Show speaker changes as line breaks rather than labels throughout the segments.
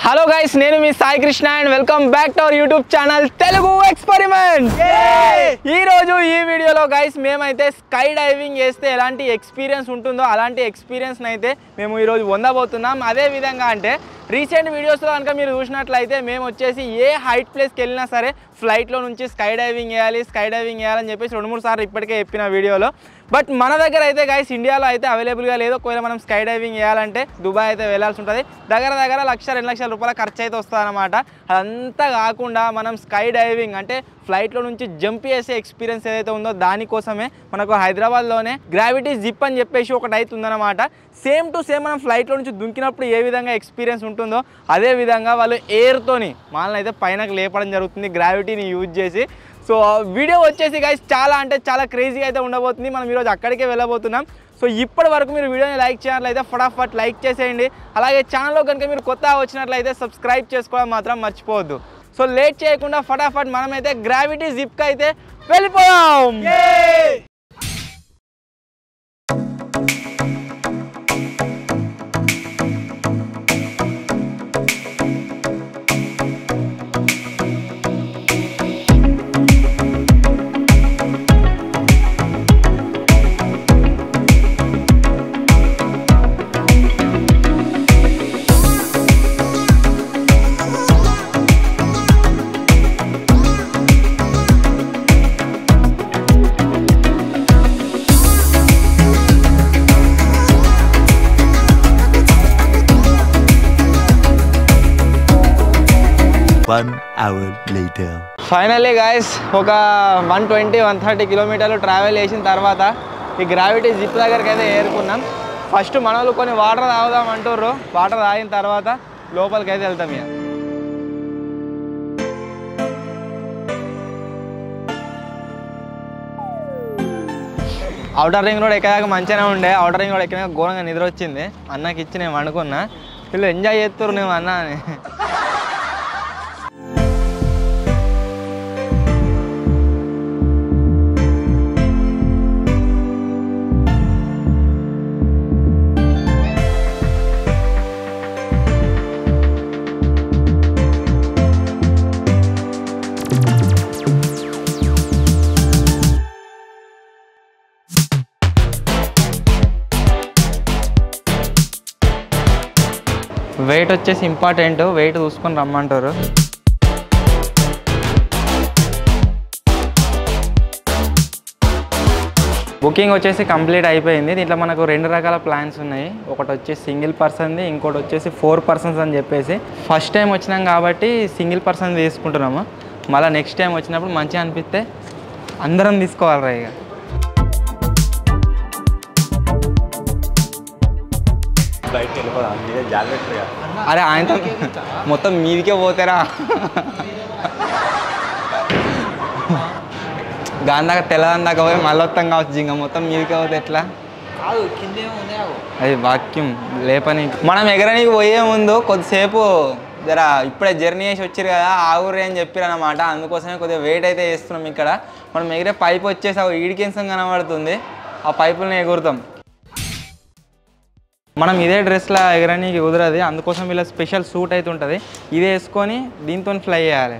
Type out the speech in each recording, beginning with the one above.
Hello guys, నేను మీ Sai Krishna and welcome back to our YouTube channel Telugu experiment. ఈ రోజు ఈ వీడియోలో గైస్ మేమైతే స్కై డైవింగ్ చేస్తే ఎలాంటి ఎక్స్పీరియన్స్ ఉంటుందో అలాంటి ఎక్స్పీరియన్స్ అయితే మేము ఈరోజు పొందబోతున్నాం. అదే విధంగా అంటే రీసెంట్ వీడియోస్లో కనుక మీరు చూసినట్లయితే మేము వచ్చేసి ఏ హైట్ ప్లేస్కి వెళ్ళినా సరే ఫ్లైట్లో నుంచి స్కై డైవింగ్ చేయాలని చెప్పేసి 2-3 సార్లు ఇప్పటికే చెప్పిన వీడియోలో. బట్ మన దగ్గర అయితే గైస్ ఇండియాలో అయితే అవైలబుల్గా లేదు. ఒకవేళ మనం స్కై డైవింగ్ చేయాలంటే దుబాయ్ అయితే వెళ్ళాల్సి ఉంటుంది. దగ్గర 1-2 లక్షల రూపాయల ఖర్చు అయితే వస్తుంది అనమాట. అదంతా కాకుండా మనం స్కై డైవింగ్ అంటే ఫ్లైట్లో నుంచి జంప్ చేసే ఎక్స్పీరియన్స్ ఏదైతే ఉందో దానికోసమే మనకు హైదరాబాద్లోనే గ్రావిటీ జిప్ అని చెప్పేసి ఒకటి అయితే ఉందన్నమాట. సేమ్ టు సేమ్ మనం ఫ్లైట్లో నుంచి దుంకినప్పుడు ఏ విధంగా ఎక్స్పీరియన్స్ ఉంటుందో అదే విధంగా వాళ్ళు ఎయిర్తోని మనల్ని అయితే పైనకి లేపడం జరుగుతుంది గ్రావిటీని యూజ్ చేసి. సో వీడియో వచ్చేసి గైస్ చాలా అంటే చాలా క్రేజీగా అయితే ఉండబోతుంది. మనం ఈరోజు అక్కడికే వెళ్ళబోతున్నాం. సో ఇప్పటి వరకు మీరు వీడియోని లైక్ చేయాలైతే ఫటాఫట్ లైక్ చేసేయండి. అలాగే ఛానల్లో కనుక మీరు కొత్తగా వచ్చినట్లయితే సబ్స్క్రైబ్ చేసుకోవడం మాత్రం మర్చిపోవద్దు. సో లేట్ చేయకుండా ఫటాఫట్ మనమైతే గ్రావిటీ జిప్కి అయితే వెళ్ళిపోయాం.
1 hour later.
ఫైనల్లీ గైస్ ఒక 120-130 కిలోమీటర్లు ట్రావెల్ చేసిన తర్వాత ఈ గ్రావిటీ జిప్ దగ్గరికి అయితే ఏరుకున్నాం. ఫస్ట్ మనోళ్ళు కొన్ని వాటర్ తాగుదాం అంటుర్రు. వాటర్ తాగిన తర్వాత లోపలికి అయితే వెళ్తాం. ఇక అవుటర్ రింగ్ రోడ్ ఎక్కాక మంచిగానే ఉండే. అవుటర్ రింగ్ రోడ్ ఎక్కినాక ఘోరంగా నిద్ర వచ్చింది. అన్నకి ఇచ్చి నేను వండుకున్నా. వీళ్ళు ఎంజాయ్ చేస్తుర్రు నేను అన్నా అని. వెయిట్ వచ్చేసి ఇంపార్టెంట్. వెయిట్ చూసుకొని రమ్మంటారు. బుకింగ్ వచ్చేసి కంప్లీట్ అయిపోయింది. దీంట్లో మనకు 2 రకాల ప్లాన్స్ ఉన్నాయి. ఒకటి వచ్చేసి సింగిల్ పర్సన్ది, ఇంకోటి వచ్చేసి 4 పర్సన్స్ అని చెప్పేసి. ఫస్ట్ టైం వచ్చినాం కాబట్టి సింగిల్ పర్సన్ తీసుకుంటున్నాము. మళ్ళీ నెక్స్ట్ టైం వచ్చినప్పుడు మంచిగా అనిపిస్తే అందరం తీసుకోవాలి. ఇక అరే ఆయనతో మొత్తం మీదికే పోతారా? గాందాక తెల్లదాక పోయి మళ్ళీ వస్తాం కావచ్చు. ఇంకా మొత్తం మీదికే పోతే ఎట్లా? అది వాక్యూమ్ లేపని. మనం ఎగరనీకి పోయే ముందు కొద్దిసేపు జరా ఇప్పుడే జర్నీ చేసి వచ్చారు కదా ఆగురే అని చెప్పారు అనమాట. అందుకోసమే కొద్దిగా వెయిట్ అయితే చేస్తున్నాం. ఇక్కడ మనం ఎగిరే పైప్ వచ్చేసి ఈడికెన్సం కనబడుతుంది. ఆ పైపులని ఎగురుతాం. మనం ఇదే డ్రెస్లో ఎగరనీకి కుదరదు. అందుకోసం వీళ్ళ స్పెషల్ సూట్ అయితే ఉంటుంది. ఇదే వేసుకొని దీంతో ఫ్లై చేయాలి.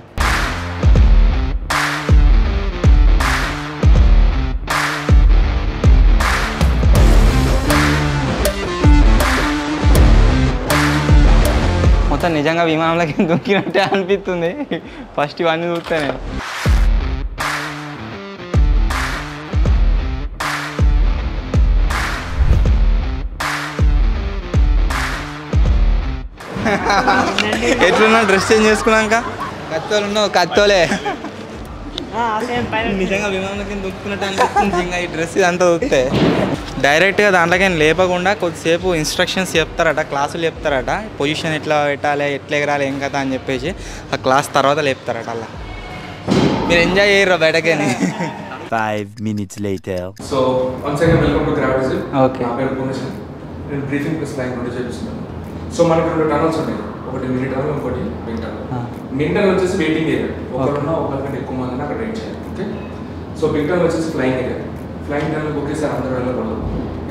మొత్తం నిజంగా విమానంలోకి దుక్కినట్టే అనిపిస్తుంది ఫస్ట్ ఇవన్నీ చూస్తేనే. ఎట్లున్నా డ్రెస్ చేంజ్ చేసుకున్నాక కత్తోలు ఉన్నావు. కత్తోలే నిజంగా విమానంలోకి దుక్కున్నట్టు అనిపిస్తుంది. ఇంకా ఈ డ్రెస్ ఇదంతా చూస్తే డైరెక్ట్గా దాంట్లోకి లేపకుండా కొద్దిసేపు ఇన్స్ట్రక్షన్స్ చెప్తారట, క్లాసులు చెప్తారట. పొజిషన్ ఎట్లా పెట్టాలి, ఎట్లా ఎగరాలి, ఏం కదా అని చెప్పేసి ఆ క్లాస్ తర్వాత లేపుతారట. అలా మీరు ఎంజాయ్ చేయరు బయటకని.
5 minutes later.
So once again welcome to Gravity Zip.
Okay.
నా పేరు పూర్ణేశ్. నేను బ్రీఫింగ్ ప్లస్ ఫ్లైయింగ్ రెండు చేపిస్తున్నాను. సో మనకు 2 టనల్స్ ఉన్నాయి. ఒకటి మినీ టనల్, ఇంకోటి మెయిన్ టనల్. మెయిన్ టనల్ వచ్చేసి వెయిటింగ్ ఏరియా. ఒకరికంటే ఎక్కువ మందిని అక్కడ వెయిట్ చేయాలి. ఓకే. సో బిగ్ టనల్ వచ్చేసి ఫ్లైయింగ్ ఏరియా. ఫ్లైయింగ్ టనల్ ఒకేసారి అందరూ వెళ్ళకూడదు.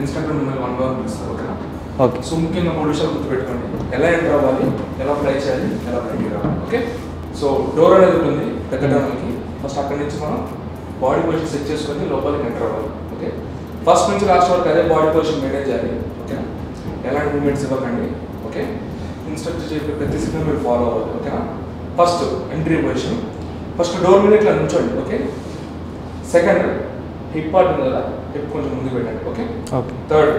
ఇన్స్ట్రక్టర్ మిమ్మల్ని 1 by 1 పిలుస్తారు. ఓకేనా?
ఓకే.
సో ముఖ్యంగా 3 విషయాలు గుర్తుపెట్టుకోండి. ఎలా ఎంటర్ అవ్వాలి, ఎలా ఫ్లై చేయాలి, ఎలా బయటికి రావాలి. ఓకే. సో డోర్ అనేది ఉంటుంది పెద్ద టర్మ్కి. ఫస్ట్ అక్కడి నుంచి మనం బాడీ పొజిషన్ సెట్ చేసుకొని లోపలికి ఎంటర్ అవ్వాలి. ఓకే. ఫస్ట్ నుంచి లాస్ట్ వరకు అదే బాడీ పొజిషన్ మెయింటైన్ చేయాలి. ఓకేనా. ఎలాంటి మూమెంట్స్ ఇవ్వకండి. ఓకే. ఇన్స్ట్రక్టర్ చెప్పే ప్రతి సిగ్నల్ మీరు ఫాలో అవ్వాలి. ఓకేనా. First entry position. First door మీద ఇట్లా నుంచోండి. ఓకే. సెకండ్ హిప్ పార్ట్ ఉంది కదా, హిప్ కొంచెం ముందుకు పెట్టండి. ఓకే.
ఓకే.
థర్డ్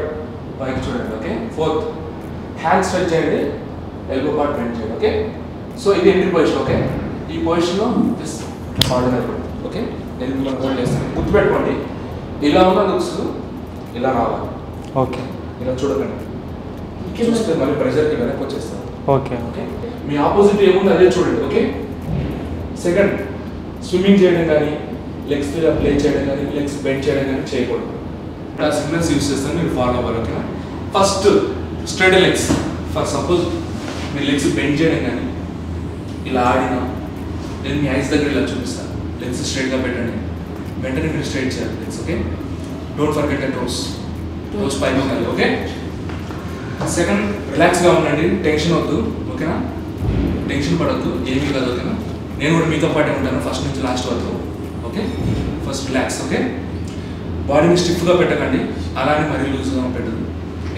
పైకి చూడండి. ఓకే. ఫోర్త్ హ్యాండ్ స్ట్రెచ్ చేయండి, ఎల్బో పార్ట్ బెండ్ చేయండి. ఓకే. సో ఇది ఎంట్రీ పొజిషన్. ఓకే. ఈ పొజిషన్లో జస్ట్ ఆర్డినరీ. ఓకే. నేను మిమ్మల్ని హోల్డ్ చేస్తాను. గుర్తుపెట్టుకోండి, ఇలా ఉన్న లుక్స్ ఇలా రావాలి.
ఓకే.
ఇలా చూడకండి, చూస్తే మళ్ళీ ప్రెషర్కి వెనక్కి వచ్చేస్తాను.
ఓకే.
ఓకే. మీ ఆపోజిట్ ఏముంది అదే చూడండి. ఓకే. సెకండ్ స్విమ్మింగ్ చేయడం కానీ, లెగ్స్ మీద ప్లే చేయడం కానీ, లెగ్స్ బెండ్ చేయడం కానీ చేయకూడదు. ఆ సిగ్నల్స్ యూస్ చేస్తాను, మీరు ఫాలో అవ్వాలి. ఓకేనా. First straight legs. For suppose me legs bend చేయడం కానీ ఇలా ఆడినా నేను మీ ఐస్ దగ్గర ఇలా చూపిస్తాను. లెగ్స్ స్ట్రైట్గా పెట్టండి, వెంటనే మీరు స్ట్రైట్ చేయాలి legs. Okay. Don't forget the toes పైన ఉండాలి. ఓకే. సెకండ్ రిలాక్స్గా ఉండండి, టెన్షన్ వద్దు. ఓకేనా. టెన్షన్ పడద్దు, ఏమీ కాదు. ఓకేనా. నేను కూడా మీతో పాటే ఉంటాను ఫస్ట్ నుంచి లాస్ట్ వరకు. ఓకే. First relax. ఓకే. బాడీని స్టిఫ్గా పెట్టకండి, అలానే మరీ లూజ్గా పెట్టదు.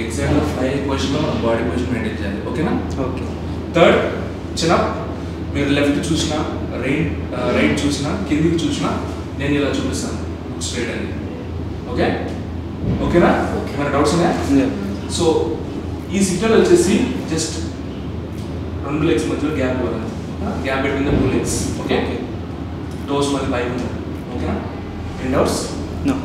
ఎగ్జాక్ట్గా ఫ్లై పొజిషన్లో మనం బాడీ పొజిషన్ మెయింటైన్ చేయాలి. ఓకేనా.
ఓకే.
థర్డ్ చిన్నప్. మీరు లెఫ్ట్ చూసినా, రైట్ చూసినా, కిందికి చూసినా నేను ఇలా చూపిస్తాను స్ట్రైట్ అని. ఓకే. ఓకేనా. ఏమైనా డౌట్స్ ఉన్నాయా? సో ఈ సిగ్నల్ వచ్చేసి జస్ట్ 2 లెగ్స్ మధ్యలో గ్యాప్ ఇవ్వాలి. గ్యాప్ పెట్టింది 2 లెగ్స్. ఓకే. టోస్ మళ్ళీ పైకి ఉంటుంది. ఓకేనా. Any doubts?
No.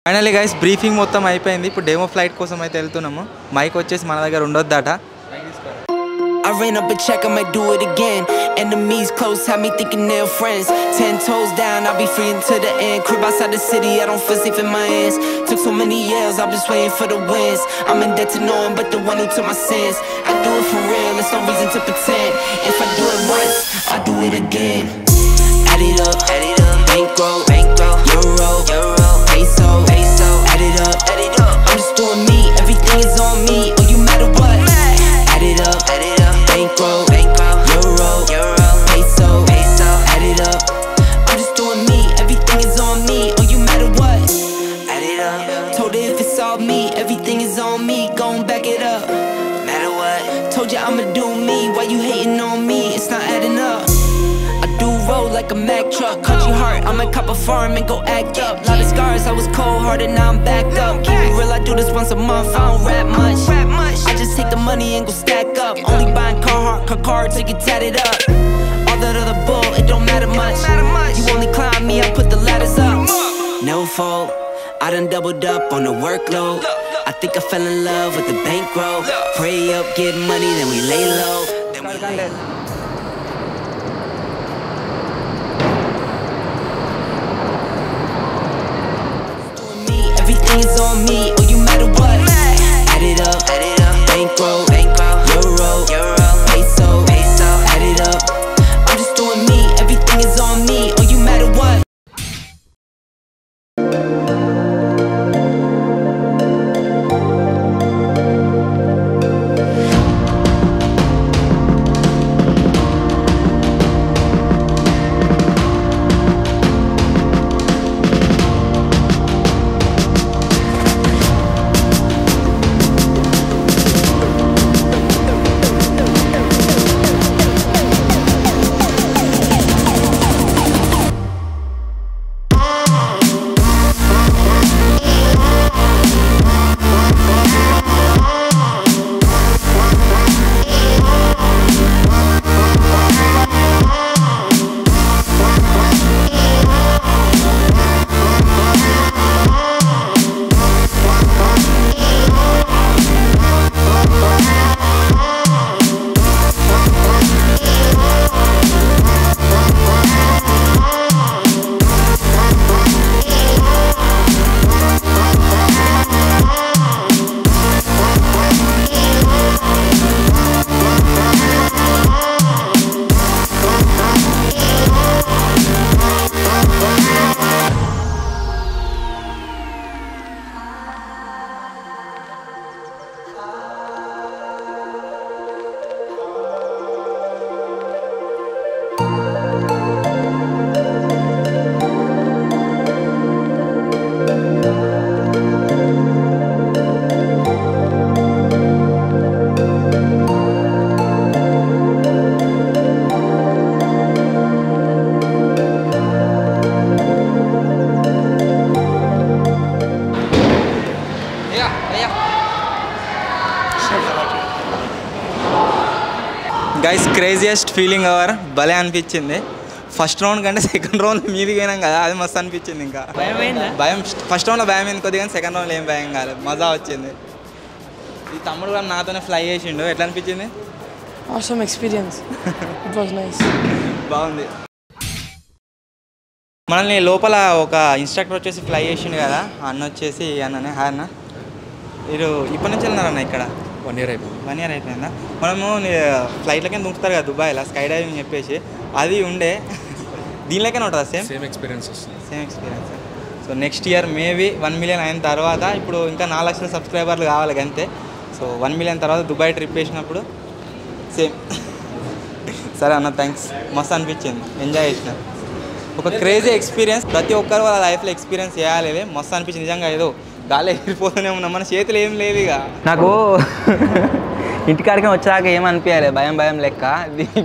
Finally guys briefing మొత్తం అయిపోయింది. ఇప్పుడు డెమో ఫ్లైట్ కోసం అయితే వెళ్తున్నాము. మైక్ వచ్చేసి మన దగ్గర ఉండొద్దట.
I ran up a check, I might do it again. Enemies close, have me thinking they're friends. 10 toes down, I'll be free until the end. Crib outside the city, I don't feel safe in my hands. Took so many years, I'm just waiting for the wins. I'm in debt to no one but the one who took my sins. I do it for real, there's no reason to pretend. If I do it once, I'll do it again. Add it up, bankroll, euro, peso, add it up, I'm just doing me, everything is on me, oh you matter what. Add it up, bankroll, euro, peso, add it up, I'm just doing me, everything is on me, oh you matter what. Add it up, told her if it's all me, everything is on me, gon' back it up. Matter what, told you I'ma do me, why you hating on me, it's not adding up. Do roll like a Mack truck, country heart, I'ma cop a farm and go act up. Lot of scars, I was cold-hearted, now I'm backed up. Keep it real, I do this once a month, I don't rap much. I just take the money and go stack up. Only buying Carhartt till you tatted up. All that other bull, it don't matter much. You only climb me, I put the ladders up. No fault, I done doubled up on the workload. I think I fell in love with the bankroll. Pray up, get money, then we lay low. Everything is on me, oh you matter what. Add it up, bankroll, euro, peso, add it up, I'm just doing me, everything is on me, oh you matter what.
Guys craziest feeling ever భలే అనిపించింది. First round కంటే second round మీదికి పోయినాం కదా, అది మస్తు అనిపించింది. ఇంకా భయం ఫస్ట్ రౌండ్లో భయం అయింది కొద్దిగా, కానీ సెకండ్ రౌండ్లో ఏం భయం కాలేదు, మజా వచ్చింది. ఈ తమ్ముడు కూడా నాతోనే ఫ్లై చేసిండు, ఎట్లా అనిపించింది?
Awesome experience. It was nice.
బాగుంది. మనల్ని లోపల ఒక ఇన్స్ట్రక్టర్ వచ్చేసి ఫ్లై చేసిండు కదా, అన్న వచ్చేసి అన్ననే హాయ్ అన్న, మీరు ఇప్పటి నుంచి వెళ్ళినారన్న ఇక్కడ?
1 year అయిపోయింది.
1 year అయిపోయిందా? మనము ఫ్లైట్లకే దుంకుతారు కదా దుబాయ్లో, స్కై డైవింగ్ చెప్పేసి అది ఉండే, దీనిలోకైనా ఉంటుందా?
సేమ్ ఎక్స్పీరియన్స్ వస్తుంది.
Same experience. So next year maybe 1 million అయిన తర్వాత, ఇప్పుడు ఇంకా 4 లక్షల సబ్స్క్రైబర్లు కావాలి అంతే. సో 1 million తర్వాత దుబాయ్ ట్రిప్ వేసినప్పుడు సేమ్. సరే అన్న, థ్యాంక్స్, మస్తు అనిపించింది, ఎంజాయ్ చేసిన. ఒక క్రేజీ ఎక్స్పీరియన్స్, ప్రతి ఒక్కరు వాళ్ళ లైఫ్లో ఎక్స్పీరియన్స్ చేయాలి. మస్తు అనిపించింది నిజంగా. ఏదో గాలి ఎగిరిపోతూనే ఉన్నాం, మన చేతులు ఏం లేదు. ఇక నాకు ఇంటికాడికి వచ్చాక ఏమనిపించాలి, భయం భయం లెక్క.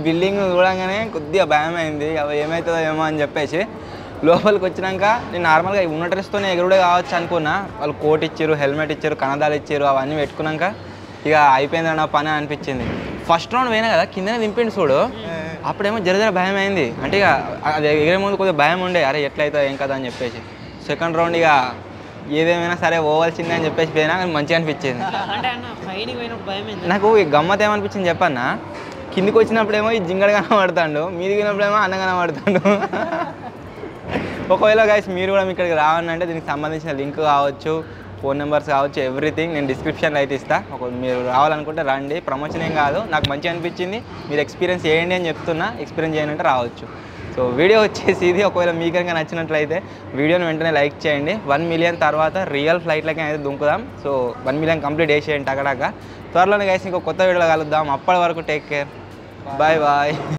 బిల్డింగ్ చూడంగానే కొద్దిగా భయం అయింది, అవి ఏమవుతుందో ఏమో అని చెప్పేసి. లోపలికి వచ్చినాక నేను నార్మల్గా ఉన్న డ్రెస్తోనే ఎగురుడే కావచ్చు అనుకున్నా. వాళ్ళు కోట్ ఇచ్చారు, హెల్మెట్ ఇచ్చారు, కనదాలు ఇచ్చారు, అవన్నీ పెట్టుకున్నాక ఇక అయిపోయింది నా పని అనిపించింది. ఫస్ట్ రౌండ్ పోయినా కదా, కిందనే దింపిండి చూడు, అప్పుడేమో జర భయం అయింది. అంటే ఇక అది ఎగిరే ముందు కొద్దిగా భయం ఉండే, అరే ఎట్లయితే ఏం కదా అని చెప్పేసి. సెకండ్ రౌండ్ ఇక ఏదేమైనా సరే పోవాల్సిందే అని చెప్పేసి పోయినా, కానీ మంచిగా అనిపించింది. నాకు ఈ గమ్మత్ ఏమనిపించింది చెప్పన్నా, కిందికి వచ్చినప్పుడేమో ఈ జింగడ కనబడతాడు, మీదికి వెళ్ళినప్పుడేమో అన్నం కనబడతాడు. ఒకవేళ గైస్ మీరు కూడా ఇక్కడికి రావాలంటే దీనికి సంబంధించిన లింక్ కావచ్చు, ఫోన్ నెంబర్స్ కావచ్చు, ఎవ్రీథింగ్ నేను డిస్క్రిప్షన్లో అయితే ఇస్తా. మీరు రావాలనుకుంటే రండి, ప్రమోషన్ ఏం కాదు, నాకు మంచిగా అనిపించింది. మీరు ఎక్స్పీరియన్స్ చేయండి అని చెప్తున్నా, ఎక్స్పీరియన్స్ చేయాలంటే రావచ్చు. సో వీడియో వచ్చేసి ఇది. ఒకవేళ మీకు కనుక నచ్చినట్లయితే వీడియోని వెంటనే లైక్ చేయండి. 1 million తర్వాత రియల్ ఫ్లైట్లకి అయితే దుంకుదాం. సో 1 million కంప్లీట్ చేసేయండి టకటాక. త్వరలోనే గైస్ ఇంకో కొత్త వీడియోలో కలుద్దాం. అప్పటి వరకు టేక్ కేర్, బాయ్ బాయ్.